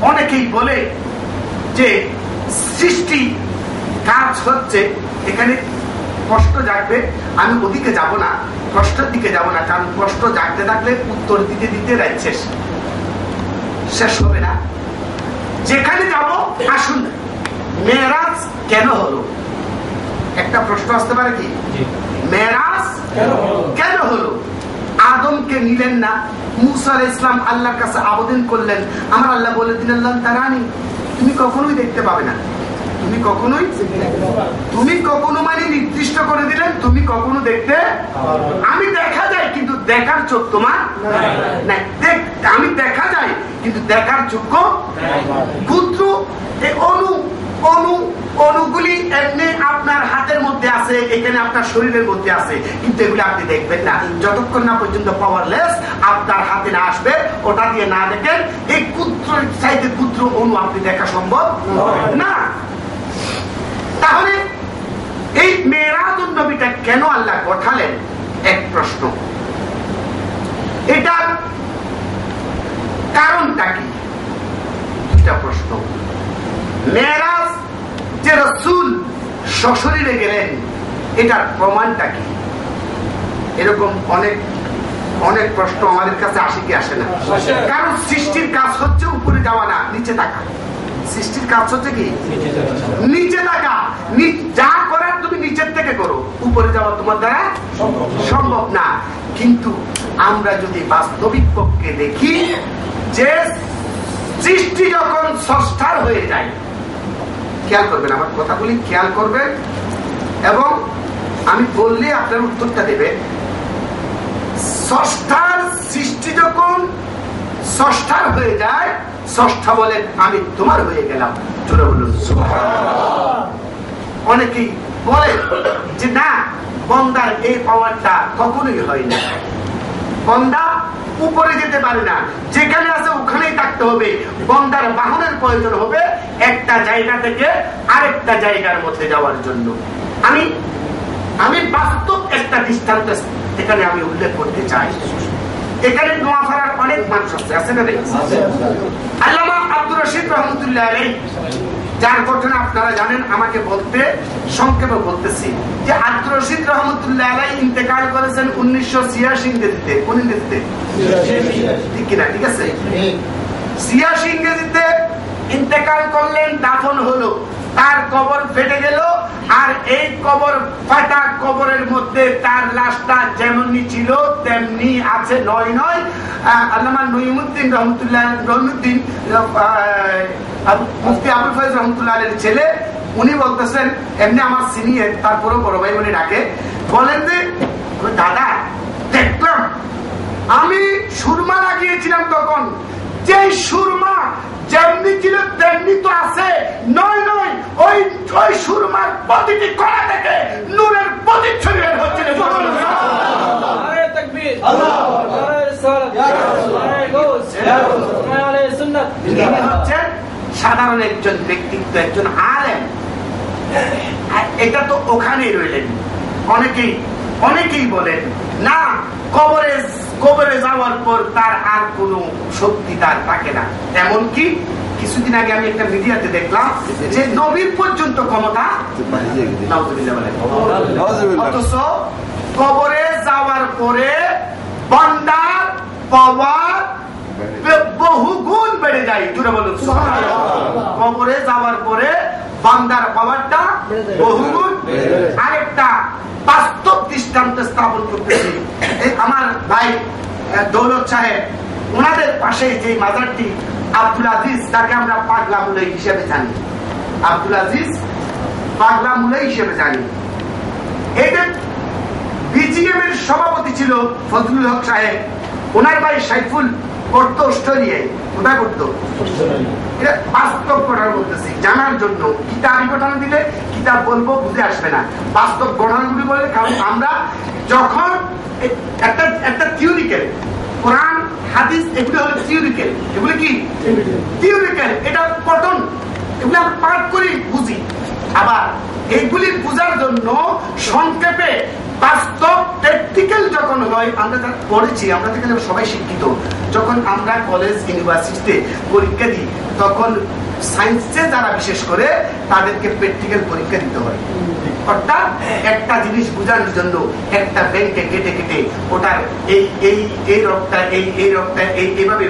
অনেকেই বলে যে সৃষ্টি কাজ হচ্ছে এখানে কষ্ট জাগবে, আমি ওদিকে যাব না, কষ্টের দিকে যাব না, কারণ কষ্ট জাগতে থাকলে উত্তর দিতে দিতে রাত শেষ হবে না। যেখানে যাব আসুন, মেরাজ কেন হলো? একটা প্রশ্ন আসতে পারে কি, মেরাজ কেন হলো? আদমকে নিলেন না, মুসা আলাইহিস সালাম আল্লাহর কাছে আবেদন করলেন, আমার আল্লাহ বলে দিলেন লান তারানি, তুমি কখনোই দেখতে পাবে না, তুমি কখনো মানে নির্দিষ্ট করে দিলেন তুমি কখনো দেখতে, আমি দেখা যায় কিন্তু দেখার চোখ তোমার নাই, আমি দেখা যায় কিন্তু দেখার যোগ্য পুত্র। এই অনুগুলি এমনি আপনার হাতের মধ্যে আছে, এখানে আপনার শরীরের মধ্যে আছে, কিন্তু এগুলি আপনি দেখবেন না যতক্ষণ না পর্যন্ত পাওয়ারলেস আপনার হাতে না আসবে, ওটা দিয়ে না দেখেন এই ক্ষুদ্র চাইতে ক্ষুদ্র অনু আপনি দেখা সম্ভব না। তাহলে এই মেরাজুন নবীটা কেন আল্লাহ পাঠালেন? এক প্রশ্ন। এটার কারণটা কি? দুটা প্রশ্ন। মেরাজ যে রাসূল সশরীরে গেলেন, এটার প্রমাণটা কি? এরকম অনেক প্রশ্ন আমাদের কাছে আসে কি আসে না? কারণ সৃষ্টির কাজ হচ্ছে উপরে যাওয়া না, নিচে থাকা। সৃষ্টির কাজ হচ্ছে কি নিচে থাকা। যা করার তুমি নিচের থেকে করো, উপরে যাওয়া তোমার দ্বারা সম্ভব না। কিন্তু আমরা যদি বাস্তবিক পক্ষে দেখি যে সৃষ্টি যখন স্রষ্টার হয়ে যায়, খেয়াল করবেন আমার কথাগুলি, খেয়াল করবেন এবং আমি বললে আপনার উত্তরটা দেবেন। স্রষ্টার সৃষ্টি যখন স্রষ্টার হয়ে যায়, স্রষ্টা বলেন আমি তোমার হয়ে গেলাম। জোরে বলুন সুবহানাল্লাহ। অনেকেই বলে যে না, বান্দার এই পাওয়ারটা কখনোই হয় না, বান্দা উপরে যেতে পারে না, যেখানে আছে ওখানেই থাকতে হবে। বান্দার বাহনের প্রয়োজন হবে একটা জায়গা থেকে আরেকটা জায়গার মধ্যে যাওয়ার জন্য। আমি বাস্তব একটা দৃষ্টান্ত এখানে আমি উল্লেখ করতে চাই। এখানে নোয়াপাড়ার অনেক মানুষ আছে না? আল্লামা আব্দুর রশিদ রহমতুল্লাহ আলাইহি, যার ঘটনা আপনারা জানেন, আমাকে বলতে সংক্ষেপে বলতেছি যে আব্দুর রশিদ রহমতুল্লাহ আলাইহি ইন্তেকাল করেছেন 1986 ইংরেজিতে। কোন ইংরেজিতে? ঠিক কিনা? ঠিক আছে, 86 ইংরেজিতে ইন্তেকাল করলেন, দাফন হলো, তার কবর ফেটে গেল। আর এই কবর ফাটা কবরের মধ্যে তার লাশটা যেমনি ছিল তেমনি আছে। নয় আল্লামা নঈমুদ্দিন রহমতুল্লাহ, নঈমুদ্দিন মুফতি আবুল ফয়েজ রহমতুল্লাহ আলাইহির ছেলে, উনি বলতেছেন, এমনি আমার সিনিয়র, তারপরেও বড় ভাই বলে ডাকে, বলেন যে দাদা দেখলাম আমি সুরমা লাগিয়েছিলাম, তখন যে সুরমা যেমনি ছিল তেমনি তো আছে। নয় ওই সুরমার প্রতিটি কণা থেকে নূরের প্রতিচ্ছবি বের হচ্ছে। সাধারণ একজন ব্যক্তিত্ব, একজন আলেম, এটা তো ওখানেই রইলেন। অনেকেই বলেন না, কবরে যাওয়ার পর তার আর কোনো শক্তি তার থাকে না। এমনকি কিছুদিন আগে আমি একটা মিডিয়াতে দেখলাম যে নবীর পর্যন্ত ক্ষমতা, অথচ কবরে যাওয়ার পরে বান্দার পাওয়ার বহুগুণ বেড়ে যায়। জুড়ে বলুন সুবহানাল্লাহ। কবরে যাওয়ার পরে বান্দার পাওয়ারটা বহুগুণ। আরেকটা বাস্তব দৃষ্টান্ত স্থাপন করতেছি। আমার ভাই দৌলত সাহেব, ওনাদের পাশে যে মাজারটি আব্দুল আজিজ, তাকে আমরা পাগলা মুলাই হিসেবে জানি। আব্দুল আজিজ পাগলা মুলাই হিসেবে জানি। এদের বিজিএম এর সভাপতি ছিল ফজলুল হক সাহেব। ওনার ভাই সাইফুল পড়তো অস্ট্রেলিয়ায়। কোথায় পড়তো? এটা বাস্তব ঘটনা বলতেছি জানার জন্য। কিতাবি ঘটনা দিলে কিতাব বলবো বুঝে আসবে না, বাস্তব ঘটনাগুলি বলে। কারণ আমরা যখন একটা থিওরিক্যাল, কোরআন হাদিস এগুলি হলো থিওরিক্যাল, এগুলি কি থিওরিক্যাল, এটা পঠন, এগুলি আমরা পাঠ করি বুঝি। আবার এইগুলি বোঝার জন্য সংক্ষেপে বাস্তব প্র্যাকটিক্যাল যখন হয়, আমরা যারা পড়েছি, আমরা যেখানে সবাই শিক্ষিত, যখন আমরা কলেজ ইউনিভার্সিটিতে পরীক্ষা দিই তখন সায়েন্সে যারা বিশেষ করে তাদেরকে প্র্যাকটিক্যাল পরীক্ষা দিতে হয়। অর্থাৎ একটা জিনিস বোঝানোর জন্য একটা ব্যাংকে কেটে কেটে ওটার এই এই এই রোগটা এই রোগটা এইভাবে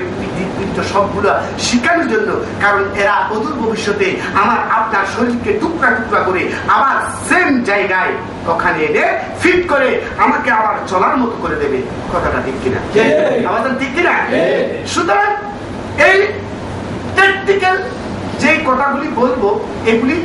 সবগুলো শিখানোর জন্য, কারণ এরা অদূর ভবিষ্যতে আমার আপনার শরীরকে টুকরা টুকরা করে আবার সেম জায়গায় ওখানে এনে ফিট করে আমাকে আবার চলার মতো করে দেবে। কথাটা ঠিক কিনা? আমাদের ঠিক কিনা? সুতরাং এই প্র্যাকটিক্যাল যে কথাগুলি বলবো এগুলি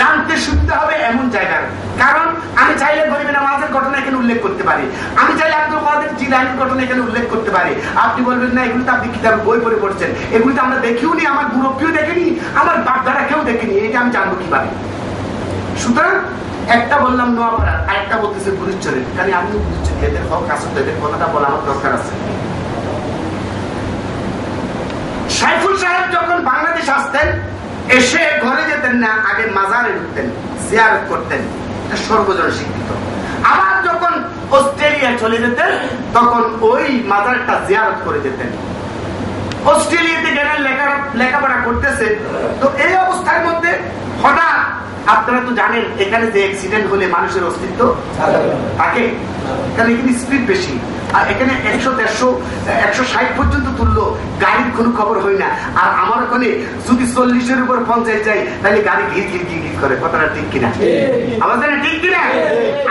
জানতে সুবিধা হবে এমন জায়গার। কারণ আমি চাইলে গরিবের নামাজের ঘটনা এখানে উল্লেখ করতে পারি, আমি চাইলে আব্দুল কাদের জিলানীর ঘটনা এখানে উল্লেখ করতে পারি। আপনি বলবেন না এগুলো তো আপনি কিতাব বই পড়ে পড়ছেন, এগুলো তো আমরা দেখিও নি, আমার মুরব্বীও দেখেনি, আমার বাপদারা কেউ দেখেনি, এটা আমি জানবো কিভাবে? সুতরাং একটা বললাম নোয়াপাড়া, আরেকটা বলতেছে গুরুচরের, কারণ আমিও গুরুচরি, এদের হক আসতে এদের কথাটা বলা আমার দরকার আছে। সাইফুল সাহেব যখন বাংলাদেশ আসতেন, এসে ঘরে যেতেন না, আগে মাজারে ঢুকতেন, জিয়ারত করতেন, সর্বজন শিক্ষিত। আবার যখন অস্ট্রেলিয়া চলে যেতেন তখন ওই মাজারটা জিয়ারত করে যেতেন। অস্ট্রেলিয়াতে গেলেন লেখাপড়া করতেছে, তো এই অবস্থার মধ্যে হঠাৎ আপনারা তো জানেন এখানে যে অ্যাক্সিডেন্ট হলে মানুষের অস্তিত্ব থাকে, কারণ এখানে স্পিড বেশি, আর এখানে 100-150-160 পর্যন্ত তুললো, গাড়ির কোনো খবর হয় না। আর আমার ওখানে যদি 40-এর উপর 50 যায় তাহলে গাড়ি ঘির ঘির ঘির ঘির করে। কথাটা ঠিক কিনা? আমাদের ঠিক কিনা?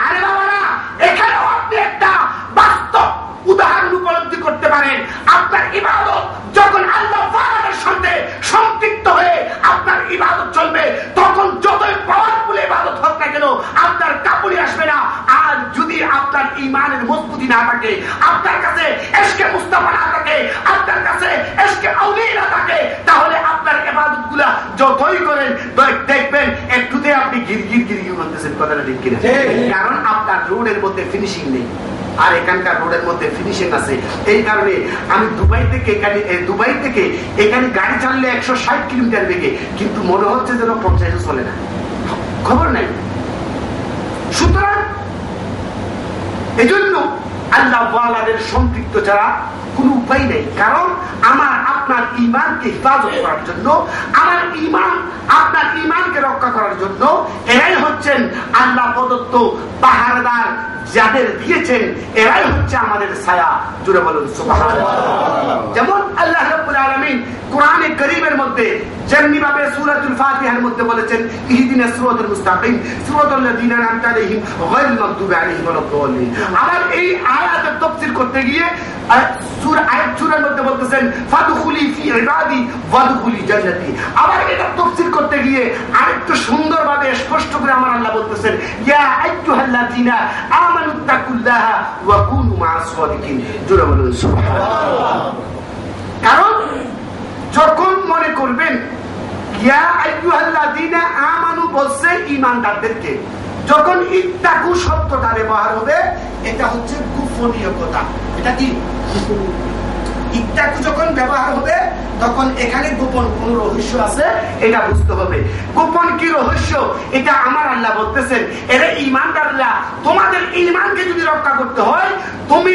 আরে বাবারা, এখানে আপনি একটা বাস্তব উদাহরণ উপলব্ধি করতে পারেন। আপনার ইবাদত যখন আল্লাহ তাআলার সাথে সম্পৃক্ত হয়ে আপনার ইবাদত চলবে, তখন যতই পাওয়ারফুল ইবাদত হোক না কেন আপনার কাপুরি আসবে না। আর যদি আপনার ঈমানের মজবুতি না থাকে, আপনার কাছে ইশকে মুস্তাফা না থাকে, আপনার কাছে ইশকে আউলিয়া না থাকে, তাহলে আপনার ইবাদতগুলো যতই করেন দেখবেন একটুতে আপনি গির গির গির গির করতেছেন। কথাটা ঠিক কিনা? কারণ আপনার রোডের মধ্যে ফিনিশিং নেই, আর এখানকার রোডের মধ্যে ফিনিশিং আছে। এই কারণে আমি দুবাই থেকে এখানে গাড়ি চাললে 160 কিলোমিটার বেগে, কিন্তু মনে হচ্ছে যেন 50 চলে না, খবর নাই। সুতরাং এজন্য আল্লাহ ওয়ালাদের সম্পৃক্ত ছাড়া কোনো উপায় নেই। কারণ আমার আপনার ঈমানকে হেফাজত করার জন্য, আমার ঈমান আপনার ঈমানকে রক্ষা করার জন্য এরাই হচ্ছেন আল্লাহ প্রদত্ত পাহারাদার, যাদের দিয়েছেন এরাই হচ্ছে আমাদের ছায়া। জুড়ে বলুন সুবহানাল্লাহ। যেমন আল্লাহ রাব্বুল আলামিন কোরআনে কারীমের মধ্যে যেমনি ভাবে সূরাতুল ফাতিহার মধ্যে বলেছেন ইহদিনাস সিরাতাল মুস্তাকিম সিরাতাল লাযিনা আন'আমতা আলাইহিম গায়রিল মাগদুবি আলাইহিম ওয়ালাদ-দাল্লিন। আবার এই আয়াতের তাফসীর করতে গিয়ে সূরার মধ্যে বলতেছেন ফাদখুলি ফি ইবাদি ওয়াদখুলি জান্নাতি। আবার এটা তাফসীর করতে গিয়ে আরেকটু সুন্দরভাবে স্পষ্ট করে আমার আল্লাহ বলতেছেন ইয়া আইয়ুহাল্লাযিনা আমানুত্তাকুল্লাহা ওয়া কুনু মা'আস সাদিকিন। জোরে বলুন সুবহানাল্লাহ। কারণ যখন মনে করবেন ইয়া আইয়ুহাল্লাযিনা আমানু বলছে ঈমানদারদেরকে, যখন ইত্তাকু শব্দটা ব্যবহার হবে এটা হচ্ছে গোপনীয় কথা। এটা কি ইত্তাকু যখন ব্যবহার হবে তখন এখানে গোপন কোন রহস্য আছে এটা বুঝতে হবে। গোপন কি রহস্য এটা আমার আল্লাহ বলতেছেন, এরা ঈমানদাররা তোমাদের ঈমানকে যদি রক্ষা করতে হয় তুমি